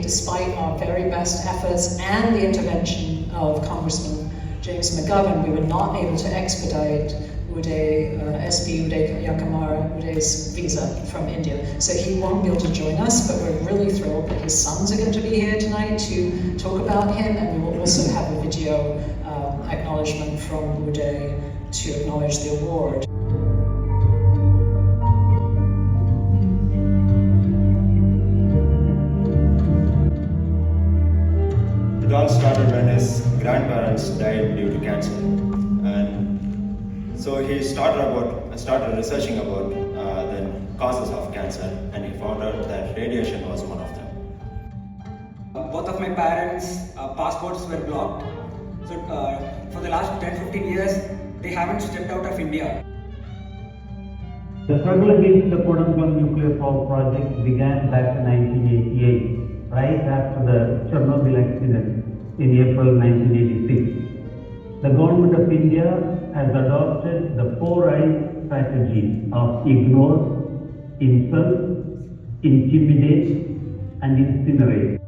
despite our very best efforts and the intervention of Congressman James McGovern, we were not able to expedite Udayuakumar visa from India. So he won't be able to join us, but we're really thrilled that his sons are going to be here tonight to talk about him, and we will also have a video acknowledgement from Uday to acknowledge the award. It all started when his grandparents died due to cancer, and so he started researching about the causes of cancer, and he found out that radiation was one of them. Both of my parents' passports were blocked, so for the last 10-15 years they haven't stepped out of India. The struggle against the Nuclear Power Project began back in 1988, right after the Chernobyl accident in April 1986. The Government of India has adopted the 4I strategy of ignore, insult, intimidate, and incinerate.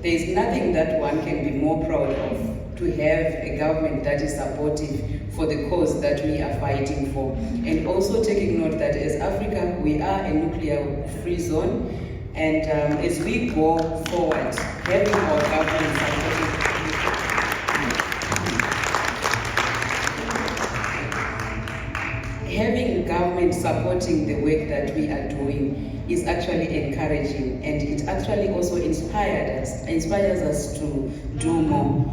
There is nothing that one can be more proud of, to have a government that is supportive for the cause that we are fighting for. And also taking note that as Africa, we are a nuclear-free zone, and as we go forward, having our government supporting the work that we are doing is actually encouraging, and it actually also inspires us to do more.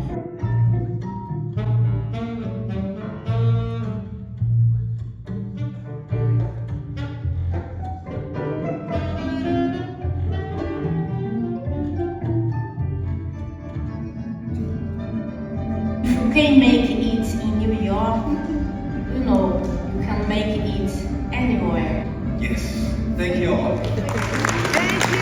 You can make it in New York, you can make it anywhere. Yes, thank you all. Thank you!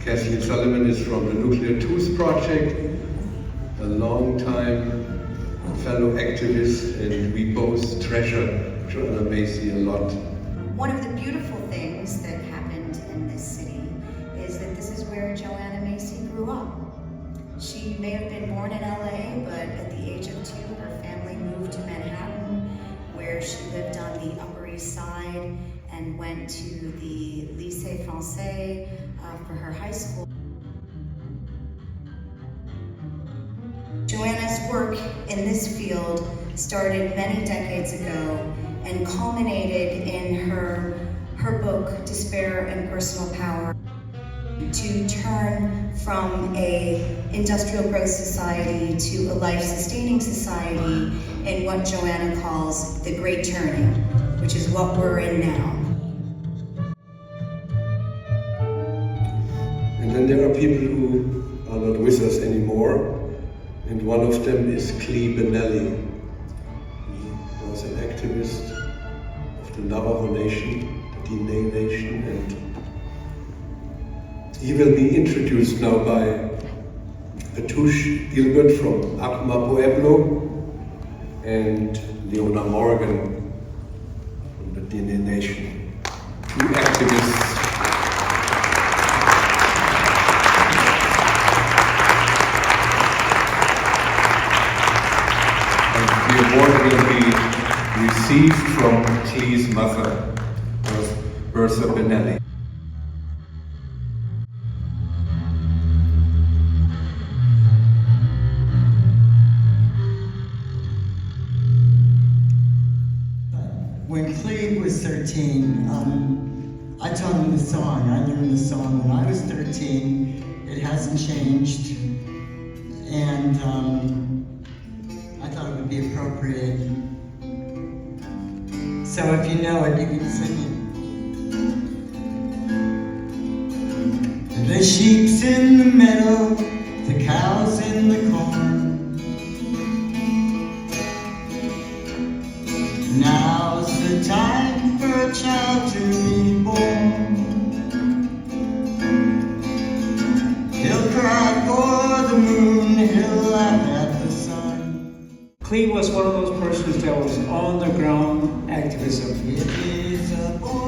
Kathleen Sullivan is from the Nuclear Tooth Project, a long-time fellow activist, and we both treasure Joanna Macy a lot. One of the beautiful things that happened in this city is that this is where Joanna Macy grew up. She may have been born in LA, but at the age of 2, her family moved to Manhattan, where she lived on the Upper East Side and went to the Lycée Français for her high school. Joanna's work in this field started many decades ago and culminated in her book, Despair and Personal Power, to turn from an industrial growth society to a life-sustaining society in what Joanna calls the Great Turning, which is what we're in now. And then there are people who are not with us anymore, and one of them is Klee Benally. He was an activist of the Navajo Nation, the Diné Nation, and he will be introduced now by Claus Biegert from Acma Pueblo and Leona Morgan from the Diné Nation. 2 activists. And the award will be received from Klee's mother, Marcia Benally. When Klee was 13, I taught him the song. I learned the song when I was 13. It hasn't changed. And I thought it would be appropriate. So if you know it, you can sing it. The sheep's in the meadow, the cow's in the corn. Now's the time for a child to be born. He'll cry for the moon, he'll laugh at Klee was one of those persons that was on the ground activism,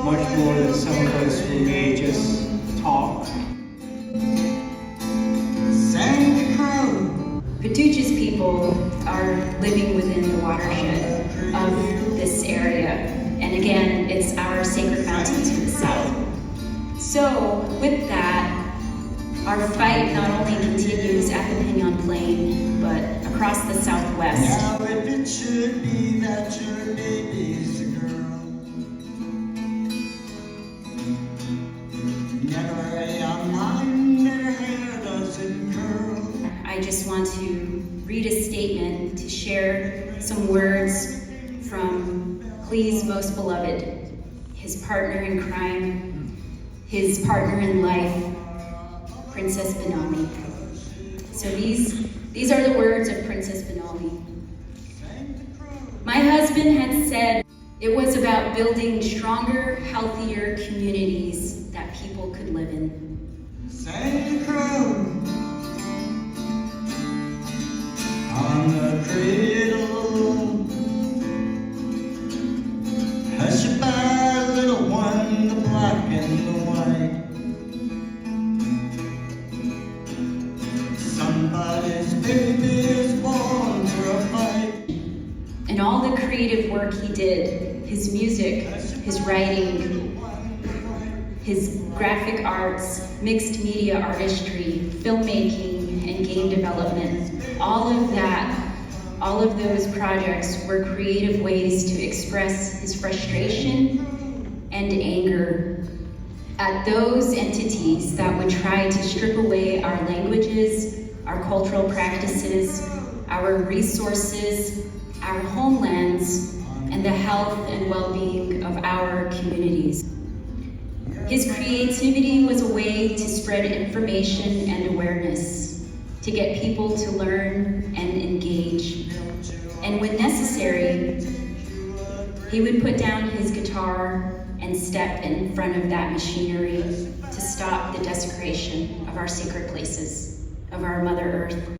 much more than some of us who may just talk. Patuch's people are living within the watershed of this area. And again, it's our sacred mountain to the south. So with that, our fight not only continues at the Pinyon Plain, but across the Southwest. Now if it should be that your baby's a girl, never a young mind that her hair doesn't curl. I just want to read a statement to share some words from Klee's most beloved, his partner in crime, his partner in life, Princess Benally. So these are the words of Princess Benally. My husband had said it was about building stronger, healthier communities that people could live in. Santa Cruz on the cradle, hush by little one, the black and the white. Somebody's baby is born for a fight. And all the creative work he did, his music, his writing, his graphic arts, mixed media artistry, filmmaking, and game development, all of those projects were creative ways to express his frustration and anger at those entities that would try to strip away our languages, our cultural practices, our resources, our homelands, and the health and well-being of our communities. His creativity was a way to spread information and awareness, to get people to learn and engage. And when necessary, he would put down his guitar and step in front of that machinery to stop the desecration of our sacred places, of our Mother Earth.